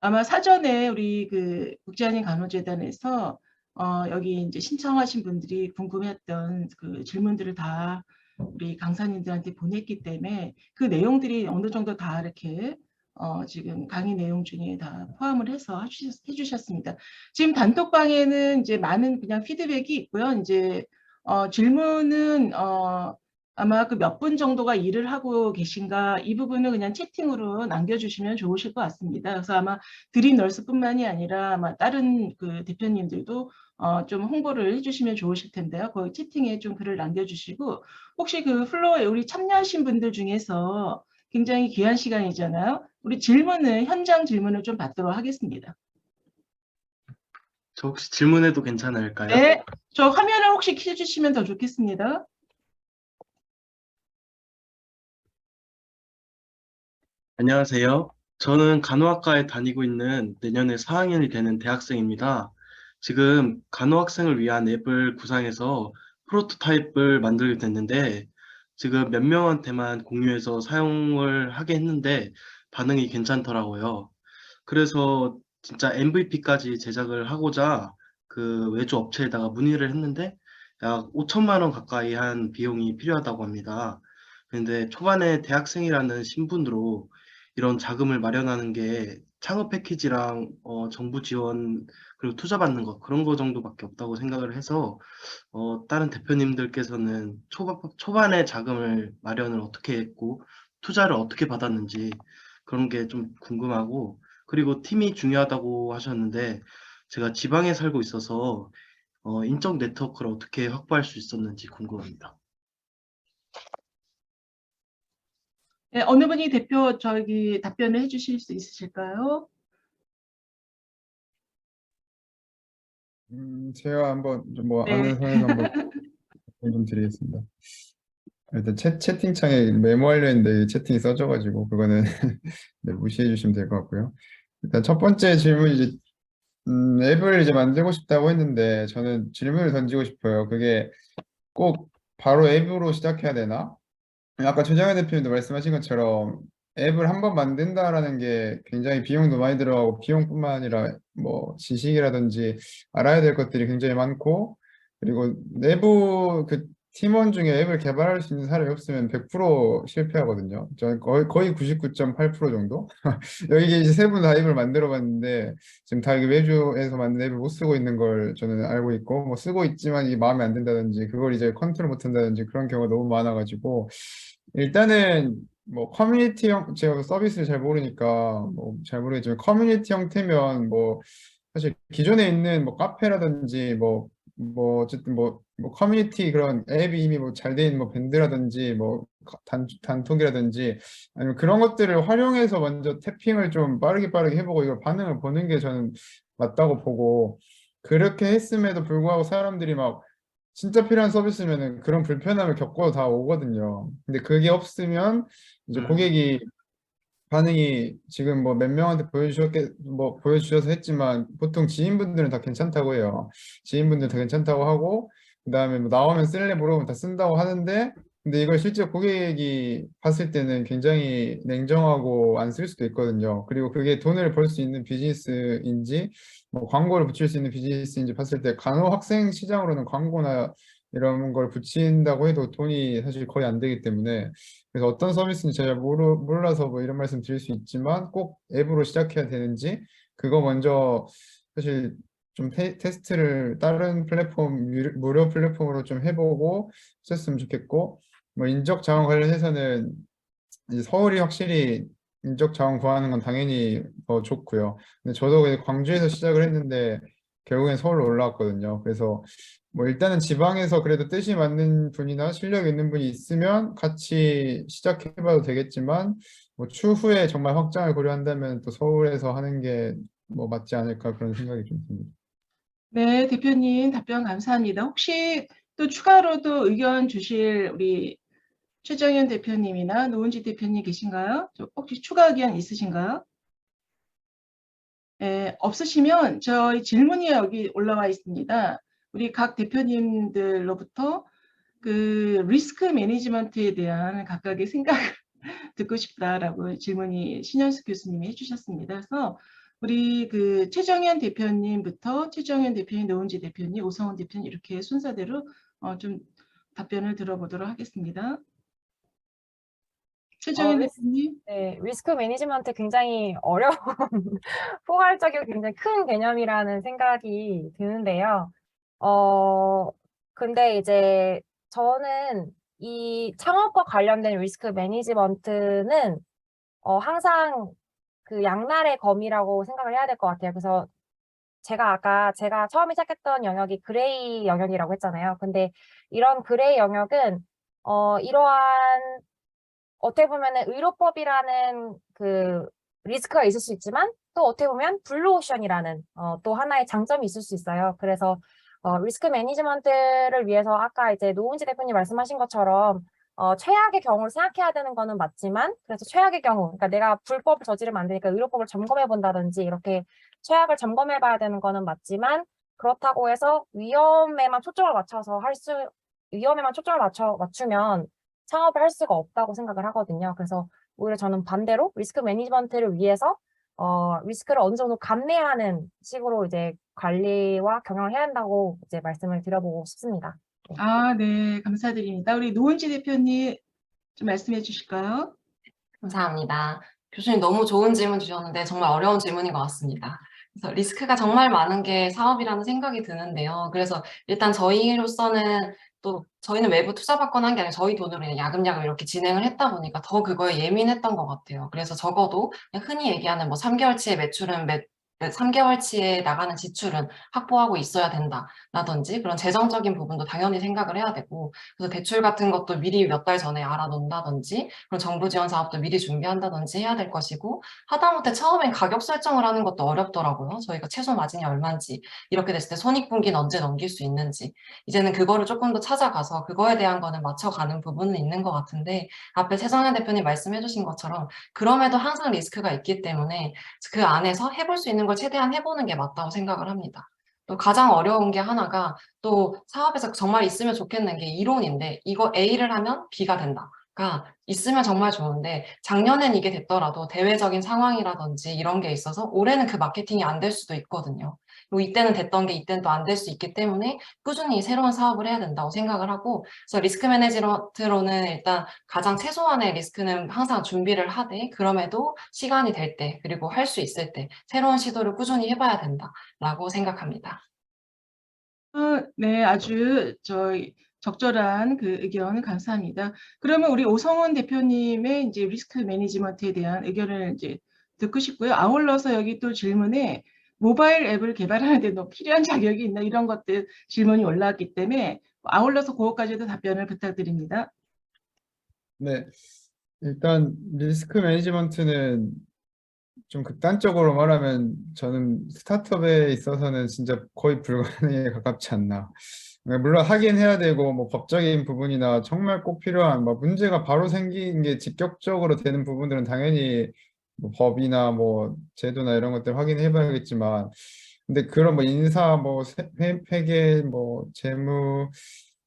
아마 사전에 우리 그 국제한인 간호재단에서 여기 이제 신청하신 분들이 궁금했던 그 질문들을 다 우리 강사님들한테 보냈기 때문에 그 내용들이 어느 정도 다 이렇게 지금 강의 내용 중에 다 포함을 해서 해주셨습니다. 지금 단톡방에는 이제 많은 그냥 피드백이 있고요. 이제 질문은 아마 그 몇 분 정도가 일을 하고 계신가 이 부분은 그냥 채팅으로 남겨주시면 좋으실 것 같습니다. 그래서 아마 드림 널스뿐만이 아니라 아마 다른 그 대표님들도 좀 홍보를 해주시면 좋으실 텐데요. 거기 채팅에 좀 글을 남겨주시고 혹시 그 플로어에 우리 참여하신 분들 중에서 굉장히 귀한 시간이잖아요. 우리 질문을 현장 질문을 좀 받도록 하겠습니다. 저 혹시 질문해도 괜찮을까요? 네, 저 화면을 혹시 켜주시면 더 좋겠습니다. 안녕하세요. 저는 간호학과에 다니고 있는 내년에 4학년이 되는 대학생입니다. 지금 간호학생을 위한 앱을 구상해서 프로토타입을 만들게 됐는데 지금 몇 명한테만 공유해서 사용을 하게 했는데 반응이 괜찮더라고요. 그래서 진짜 MVP까지 제작을 하고자 그 외주 업체에다가 문의를 했는데 약 5천만 원 가까이 한 비용이 필요하다고 합니다. 근데 초반에 대학생이라는 신분으로 이런 자금을 마련하는 게 창업 패키지랑 정부 지원 그리고 투자 받는 거 그런 거 정도밖에 없다고 생각을 해서 다른 대표님들께서는 초반에 자금을 마련을 어떻게 했고 투자를 어떻게 받았는지 그런 게 좀 궁금하고 그리고 팀이 중요하다고 하셨는데 제가 지방에 살고 있어서 인적 네트워크를 어떻게 확보할 수 있었는지 궁금합니다. 네, 어느 분이 대표 저기 답변을 해주실 수 있으실까요? 제가 한번 뭐 네. 아는 선에서 한번 답변 좀 드리겠습니다. 일단 채팅창에 메모하려 했는데 채팅이 써져가지고 그거는 네, 무시해 주시면 될 것 같고요. 일단 첫 번째 질문 이제 앱을 이제 만들고 싶다고 했는데 저는 질문을 던지고 싶어요. 그게 꼭 바로 앱으로 시작해야 되나? 아까 최정현 대표님도 말씀하신 것처럼 앱을 한번 만든다라는 게 굉장히 비용도 많이 들어가고 비용뿐만 아니라 뭐 지식이라든지 알아야 될 것들이 굉장히 많고 그리고 내부 그 팀원 중에 앱을 개발할 수 있는 사람이 없으면 100% 실패하거든요. 저는 거의 99.8% 정도? 여기 이제 세 분 다 앱을 만들어 봤는데 지금 다 이게 외주에서 만든 앱을 못 쓰고 있는 걸 저는 알고 있고 뭐 쓰고 있지만 이게 마음에 안 든다든지 그걸 이제 컨트롤 못 한다든지 그런 경우가 너무 많아가지고 일단은 뭐 커뮤니티 형 제가 서비스를 잘 모르니까 뭐 잘 모르겠지만 커뮤니티 형태면 뭐 사실 기존에 있는 뭐 카페라든지 뭐 어쨌든 뭐 커뮤니티 그런 앱이 이미 뭐 잘 돼 있는 뭐 밴드라든지 뭐 단톡이라든지 아니면 그런 것들을 활용해서 먼저 태핑을 좀 빠르게 해보고 이걸 반응을 보는 게 저는 맞다고 보고 그렇게 했음에도 불구하고 사람들이 막 진짜 필요한 서비스면은 그런 불편함을 겪고 다 오거든요. 근데 그게 없으면 이제 고객이 반응이 지금 뭐 몇 명한테 보여주셔서 했지만 보통 지인분들은 다 괜찮다고 해요. 지인분들 다 괜찮다고 하고 그다음에 뭐 나오면 쓸래 물어보면 다 쓴다고 하는데 근데 이걸 실제 고객이 봤을 때는 굉장히 냉정하고 안 쓸 수도 있거든요. 그리고 그게 돈을 벌 수 있는 비즈니스인지 뭐 광고를 붙일 수 있는 비즈니스인지 봤을 때 간호 학생 시장으로는 광고나 이런 걸 붙인다고 해도 돈이 사실 거의 안 되기 때문에 그래서 어떤 서비스인지 제가 몰라서 뭐 이런 말씀 드릴 수 있지만 꼭 앱으로 시작해야 되는지 그거 먼저 사실 좀 테스트를 다른 플랫폼 무료 플랫폼으로 좀 해보고 했으면 좋겠고 뭐 인적 자원 관련해서는 이제 서울이 확실히 인적 자원 구하는 건 당연히 더 좋고요. 근데 저도 그냥 광주에서 시작을 했는데 결국엔 서울로 올라왔거든요. 그래서 뭐 일단은 지방에서 그래도 뜻이 맞는 분이나 실력 있는 분이 있으면 같이 시작해봐도 되겠지만 뭐 추후에 정말 확장을 고려한다면 또 서울에서 하는 게 뭐 맞지 않을까 그런 생각이 좀 듭니다. 네, 대표님 답변 감사합니다. 혹시 또 추가로도 의견 주실 우리 최정현 대표님이나 노은지 대표님 계신가요? 혹시 추가 의견 있으신가요? 네, 없으시면 저희 질문이 여기 올라와 있습니다. 우리 각 대표님들로부터 그 리스크 매니지먼트에 대한 각각의 생각을 듣고 싶다라고 질문이 신현숙 교수님이 해주셨습니다. 그래서 우리 그 최정현 대표님부터 최정현 대표님, 노은지 대표님, 오성훈 대표님 이렇게 순서대로 좀 답변을 들어보도록 하겠습니다. 최정현 리스, 대표님. 네, 리스크 매니지먼트 굉장히 어려운, 포괄적이고 굉장히 큰 개념이라는 생각이 드는데요. 근데 이제 저는 이 창업과 관련된 리스크 매니지먼트는 항상 그 양날의 검이라고 생각을 해야 될 것 같아요. 그래서 제가 처음에 시작했던 영역이 그레이 영역이라고 했잖아요. 근데 이런 그레이 영역은 이러한 어떻게 보면은 의료법이라는 그 리스크가 있을 수 있지만 또 어떻게 보면 블루오션이라는 또 하나의 장점이 있을 수 있어요. 그래서 리스크 매니지먼트를 위해서 아까 이제 노은지 대표님 말씀하신 것처럼 최악의 경우를 생각해야 되는 거는 맞지만 그래서 최악의 경우, 그러니까 내가 불법을 저지르면 안 되니까 의료법을 점검해 본다든지 이렇게 최악을 점검해 봐야 되는 거는 맞지만 그렇다고 해서 위험에만 초점을 맞추면 창업을 할 수가 없다고 생각을 하거든요. 그래서 오히려 저는 반대로 리스크 매니지먼트를 위해서 리스크를 어느 정도 감내하는 식으로 이제 관리와 경영을 해야 한다고 이제 말씀을 드려보고 싶습니다. 네, 감사드립니다. 우리 노은지 대표님 좀 말씀해 주실까요? 감사합니다. 교수님 너무 좋은 질문 주셨는데 정말 어려운 질문인 것 같습니다. 그래서 리스크가 정말 많은 게 사업이라는 생각이 드는데요. 그래서 일단 저희로서는 또 저희는 외부 투자받거나 한 게 아니라 저희 돈으로 그냥 야금야금 이렇게 진행을 했다 보니까 더 그거에 예민했던 것 같아요. 그래서 적어도 그냥 흔히 얘기하는 뭐 3개월치의 매출은 3개월치에 나가는 지출은 확보하고 있어야 된다라든지 그런 재정적인 부분도 당연히 생각을 해야 되고 그래서 대출 같은 것도 미리 몇 달 전에 알아놓는다든지 그런 정부 지원 사업도 미리 준비한다든지 해야 될 것이고 하다못해 처음엔 가격 설정을 하는 것도 어렵더라고요. 저희가 최소 마진이 얼마인지 이렇게 됐을 때 손익분기는 언제 넘길 수 있는지 이제는 그거를 조금 더 찾아가서 그거에 대한 거는 맞춰가는 부분은 있는 것 같은데 앞에 최정현 대표님 말씀해 주신 것처럼 그럼에도 항상 리스크가 있기 때문에 그 안에서 해볼 수 있는 걸 최대한 해보는 게 맞다고 생각을 합니다. 또 가장 어려운 게 하나가 또 사업에서 정말 있으면 좋겠는 게 이론인데 이거 A를 하면 B가 된다가 있으면 정말 좋은데 작년엔 이게 됐더라도 대외적인 상황이라든지 이런 게 있어서 올해는 그 마케팅이 안 될 수도 있거든요. 그리고 이때는 됐던 게 이때는 또 안 될 수 있기 때문에 꾸준히 새로운 사업을 해야 된다고 생각을 하고 그래서 리스크 매니지먼트로는 일단 가장 최소한의 리스크는 항상 준비를 하되 그럼에도 시간이 될 때 그리고 할 수 있을 때 새로운 시도를 꾸준히 해봐야 된다라고 생각합니다. 네, 아주 적절한 그 의견 감사합니다. 그러면 우리 오성훈 대표님의 이제 리스크 매니지먼트에 대한 의견을 이제 듣고 싶고요. 아울러서 여기 또 질문에 모바일 앱을 개발하는 데 너 필요한 자격이 있나 이런 것들 질문이 올라왔기 때문에 아울러서 그것까지도 답변을 부탁드립니다. 네, 일단 리스크 매니지먼트는 좀 극단적으로 말하면 저는 스타트업에 있어서는 진짜 거의 불가능에 가깝지 않나. 물론 하긴 해야 되고 뭐 법적인 부분이나 정말 꼭 필요한 뭐 문제가 바로 생긴 게 직접적으로 되는 부분들은 당연히 뭐 법이나 뭐 제도나 이런 것들 확인해 봐야겠지만 근데 그런 뭐 인사 뭐 회계 뭐 재무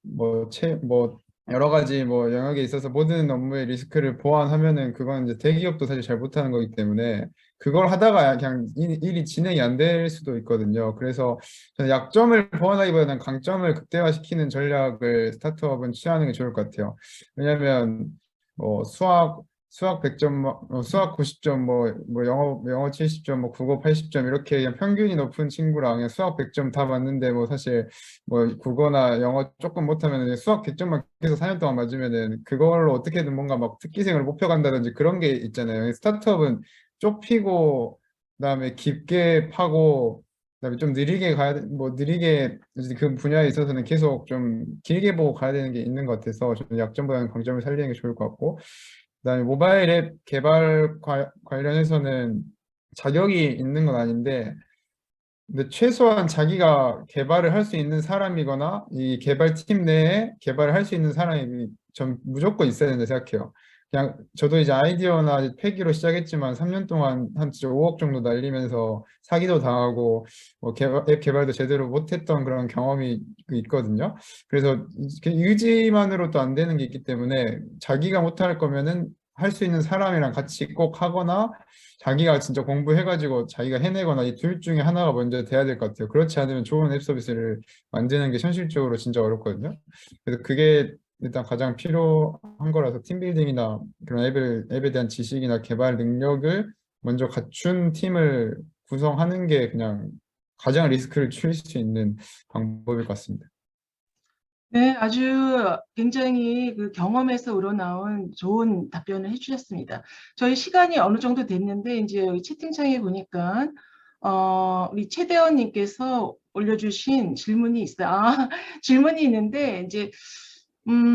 뭐 여러 가지 뭐 영역에 있어서 모든 업무의 리스크를 보완하면은 그건 이제 대기업도 사실 잘 못하는 거기 때문에 그걸 하다가 그냥 일이 진행이 안 될 수도 있거든요. 그래서 저는 약점을 보완하기보다는 강점을 극대화시키는 전략을 스타트업은 취하는 게 좋을 것 같아요. 왜냐하면 뭐 수학 100점, 수학 90점, 뭐 영어 70점, 뭐 국어 80점 이렇게 그냥 평균이 높은 친구랑 그냥 수학 100점 다 맞는데 뭐 사실 뭐 국어나 영어 조금 못하면 수학 100점만 계속 4년 동안 맞으면은 그걸로 어떻게든 뭔가 막 특기생을 뽑혀간다든지 그런 게 있잖아요. 스타트업은 좁히고 그다음에 깊게 파고 그다음에 좀 느리게 느리게 그 분야에 있어서는 계속 좀 길게 보고 가야 되는 게 있는 것 같아서 저는 약점보다는 강점을 살리는 게 좋을 것 같고 그다음에 모바일 앱 개발 관련해서는 자격이 있는 건 아닌데 근데 최소한 자기가 개발을 할 수 있는 사람이거나 이 개발팀 내에 개발을 할 수 있는 사람이 전 무조건 있어야 된다 생각해요. 그냥 저도 이제 아이디어나 패기로 시작했지만 3년 동안 한 5억 정도 날리면서 사기도 당하고 뭐 앱 개발도 제대로 못했던 그런 경험이 있거든요. 그래서 의지만으로도 안 되는 게 있기 때문에 자기가 못할 거면은 할 수 있는 사람이랑 같이 꼭 하거나 자기가 진짜 공부해가지고 자기가 해내거나 이 둘 중에 하나가 먼저 돼야 될 것 같아요. 그렇지 않으면 좋은 앱 서비스를 만드는 게 현실적으로 진짜 어렵거든요. 그래서 그게 일단 가장 필요한 거라서 팀빌딩이나 그런 앱에 대한 지식이나 개발 능력을 먼저 갖춘 팀을 구성하는 게 그냥 가장 리스크를 줄일 수 있는 방법일 것 같습니다. 네, 아주 굉장히 그 경험에서 우러나온 좋은 답변을 해주셨습니다. 저희 시간이 어느 정도 됐는데 이제 여기 채팅창에 보니까 우리 최대원님께서 올려주신 질문이 있어요. 질문이 있는데 이제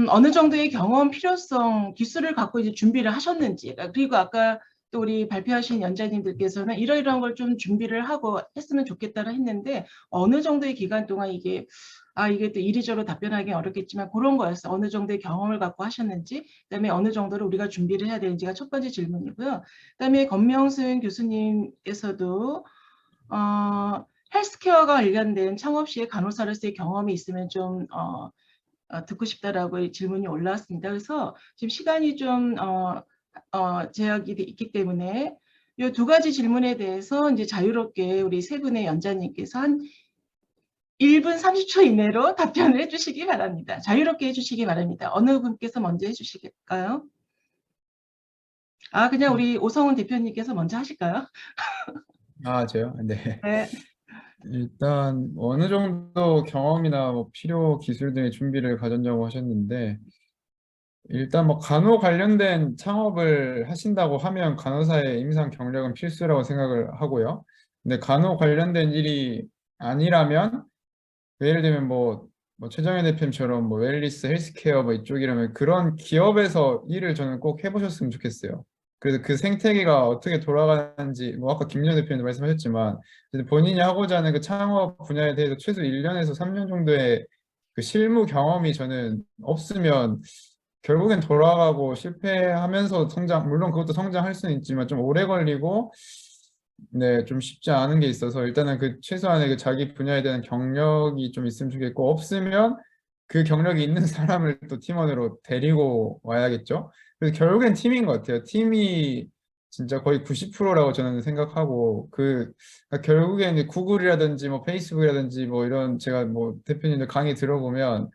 어느 정도의 경험 필요성 기술을 갖고 이제 준비를 하셨는지, 그리고 아까 또 우리 발표하신 연자님들께서는 이러이러한 걸 좀 준비를 하고 했으면 좋겠다고 했는데 어느 정도의 기간 동안 이게 또 이리저리 답변하기 어렵겠지만 그런 거였어. 어느 정도의 경험을 갖고 하셨는지, 그다음에 어느 정도로 우리가 준비를 해야 되는지가 첫 번째 질문이고요. 그다음에 권명순 교수님께서도 헬스케어가 관련된 창업 시에 간호사로서의 경험이 있으면 좀 듣고 싶다라고 질문이 올라왔습니다. 그래서 지금 시간이 좀 제약이 있기 때문에 이 두 가지 질문에 대해서 이제 자유롭게 우리 세 분의 연자님께서 한 1분 30초 이내로 답변을 해주시기 바랍니다. 자유롭게 해주시기 바랍니다. 어느 분께서 먼저 해주시겠까요? 그냥 우리 오성훈 대표님께서 먼저 하실까요? 저요? 네. 네. 일단 어느 정도 경험이나 뭐 필요 기술 등의 준비를 가졌냐고 하셨는데 일단 뭐 간호 관련된 창업을 하신다고 하면 간호사의 임상 경력은 필수라고 생각을 하고요. 근데 간호 관련된 일이 아니라면 예를 들면 뭐 최정현 대표님처럼 뭐 웰리스 헬스케어 뭐 이쪽이라면 그런 기업에서 일을 저는 꼭 해보셨으면 좋겠어요. 그래서 그 생태계가 어떻게 돌아가는지 뭐 아까 김연 대표님도 말씀하셨지만 본인이 하고자 하는 그 창업 분야에 대해서 최소 1년에서 3년 정도의 그 실무 경험이 저는 없으면 결국엔 돌아가고 실패하면서 물론 그것도 성장할 수는 있지만 좀 오래 걸리고 네, 좀 쉽지 않은 게 있어서 일단은 그 최소한의 그 자기 분야에 대한 경력이 좀 있으면 좋겠고 없으면 그 경력이 있는 사람을 또 팀원으로 데리고 와야겠죠. 그래서 결국엔 팀인 것 같아요. 팀이 진짜 거의 90%라고 저는 생각하고 그러니까 결국엔 이제 구글이라든지 뭐 페이스북이라든지 뭐 이런 제가 뭐 대표님들 강의 들어보면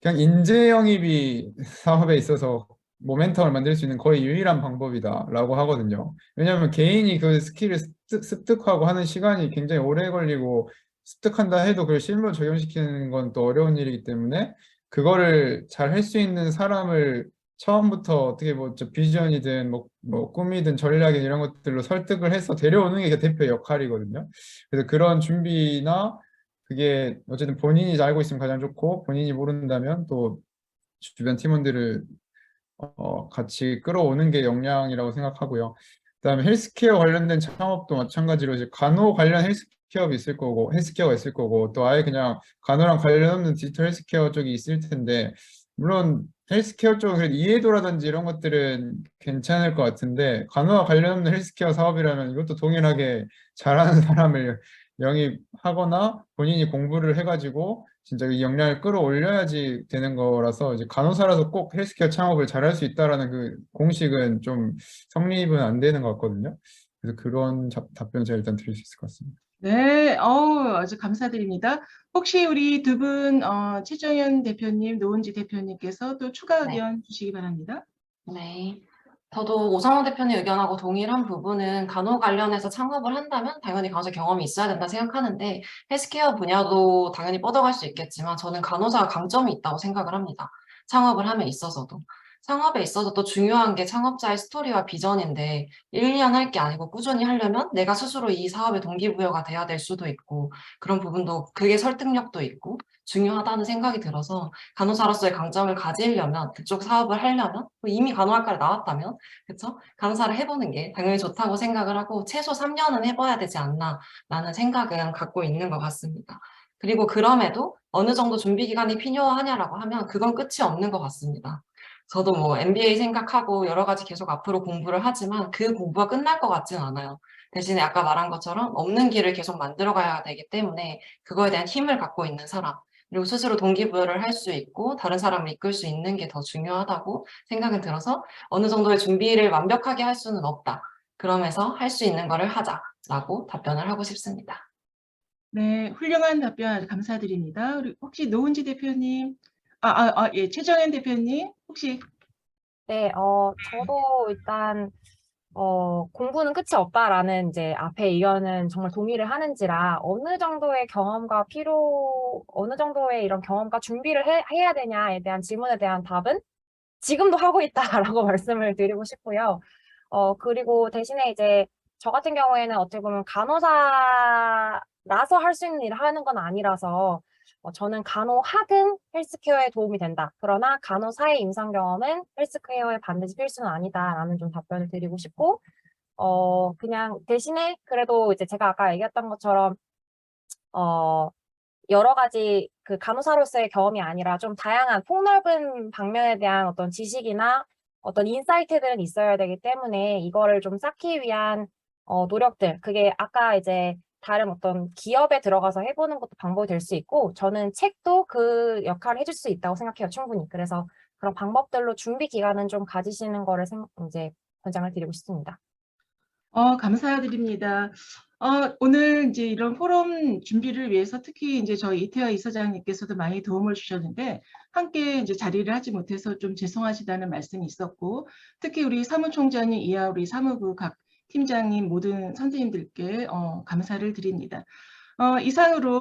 그냥 인재 영입이 사업에 있어서 모멘텀을 만들 수 있는 거의 유일한 방법이다라고 하거든요. 왜냐하면 개인이 그 스킬을 습득하고 하는 시간이 굉장히 오래 걸리고 습득한다 해도 그걸 실무로 적용시키는 건 또 어려운 일이기 때문에 그거를 잘 할 수 있는 사람을 처음부터 어떻게 뭐 비전이든 뭐 꿈이든 전략이든 이런 것들로 설득을 해서 데려오는 게 대표의 역할이거든요. 그래서 그런 준비나 그게 어쨌든 본인이 알고 있으면 가장 좋고 본인이 모른다면 또 주변 팀원들을 같이 끌어오는 게 역량이라고 생각하고요. 그다음에 헬스케어 관련된 창업도 마찬가지로 이제 간호 관련 헬스케어가 있을 거고 또 아예 그냥 간호랑 관련 없는 디지털 헬스케어 쪽이 있을 텐데 물론 헬스케어 쪽은 그래도 이해도라든지 이런 것들은 괜찮을 것 같은데 간호와 관련 없는 헬스케어 사업이라면 이것도 동일하게 잘하는 사람을 영입하거나 본인이 공부를 해가지고 진짜 이 역량을 끌어올려야지 되는 거라서 이제 간호사라서 꼭 헬스케어 창업을 잘할 수 있다라는 그 공식은 좀 성립은 안 되는 것 같거든요. 그래서 그런 답변 제가 일단 드릴 수 있을 것 같습니다. 네, 아주 감사드립니다. 혹시 우리 두 분, 최정현 대표님, 노은지 대표님께서 또 추가 네. 의견 주시기 바랍니다. 네. 저도 오상원 대표님 의견하고 동일한 부분은 간호 관련해서 창업을 한다면 당연히 간호사 경험이 있어야 된다 생각하는데 헬스케어 분야도 당연히 뻗어갈 수 있겠지만 저는 간호사가 강점이 있다고 생각을 합니다. 창업을 함에 있어서도. 창업에 있어서 또 중요한 게 창업자의 스토리와 비전인데 1, 2년 할 게 아니고 꾸준히 하려면 내가 스스로 이 사업의 동기부여가 돼야 될 수도 있고 그런 부분도 그게 설득력도 있고 중요하다는 생각이 들어서 간호사로서의 강점을 가지려면 그쪽 사업을 하려면 이미 간호학과를 나왔다면 그쵸? 간호사를 해보는 게 당연히 좋다고 생각을 하고 최소 3년은 해봐야 되지 않나 라는 생각은 갖고 있는 것 같습니다. 그리고 그럼에도 어느 정도 준비 기간이 필요하냐라고 하면 그건 끝이 없는 것 같습니다. 저도 뭐 MBA 생각하고 여러 가지 계속 앞으로 공부를 하지만 그 공부가 끝날 것 같지는 않아요. 대신에 아까 말한 것처럼 없는 길을 계속 만들어 가야 되기 때문에 그거에 대한 힘을 갖고 있는 사람 그리고 스스로 동기부여를 할 수 있고 다른 사람을 이끌 수 있는 게 더 중요하다고 생각은 들어서 어느 정도의 준비를 완벽하게 할 수는 없다. 그러면서 할 수 있는 거를 하자라고 답변을 하고 싶습니다. 네, 훌륭한 답변 감사드립니다. 그리고 혹시 노은지 대표님, 예, 최정현 대표님, 혹시 네, 저도 일단 공부는 끝이 없다라는 이제 앞에 의견은 정말 동의를 하는지라 어느 정도의 이런 경험과 준비를 해야 되냐에 대한 질문에 대한 답은 지금도 하고 있다라고 말씀을 드리고 싶고요. 그리고 대신에 이제 저 같은 경우에는 어떻게 보면 간호사라서 할 수 있는 일을 하는 건 아니라서 저는 간호학은 헬스케어에 도움이 된다. 그러나 간호사의 임상 경험은 헬스케어에 반드시 필수는 아니다라는 좀 답변을 드리고 싶고, 그냥 대신에 그래도 이제 제가 아까 얘기했던 것처럼 여러 가지 그 간호사로서의 경험이 아니라 좀 다양한 폭넓은 방면에 대한 어떤 지식이나 어떤 인사이트들은 있어야 되기 때문에 이거를 좀 쌓기 위한 노력들, 그게 아까 이제 다른 어떤 기업에 들어가서 해보는 것도 방법이 될 수 있고, 저는 책도 그 역할을 해줄 수 있다고 생각해요, 충분히. 그래서 그런 방법들로 준비 기간은 좀 가지시는 거를 이제 권장을 드리고 싶습니다. 감사드립니다. 오늘 이제 이런 포럼 준비를 위해서 특히 이제 저희 이태화 이사장님께서도 많이 도움을 주셨는데 함께 이제 자리를 하지 못해서 좀 죄송하시다는 말씀이 있었고, 특히 우리 사무총장님 이하 우리 사무부 각 팀장님 모든 선생님들께 감사를 드립니다. 이상으로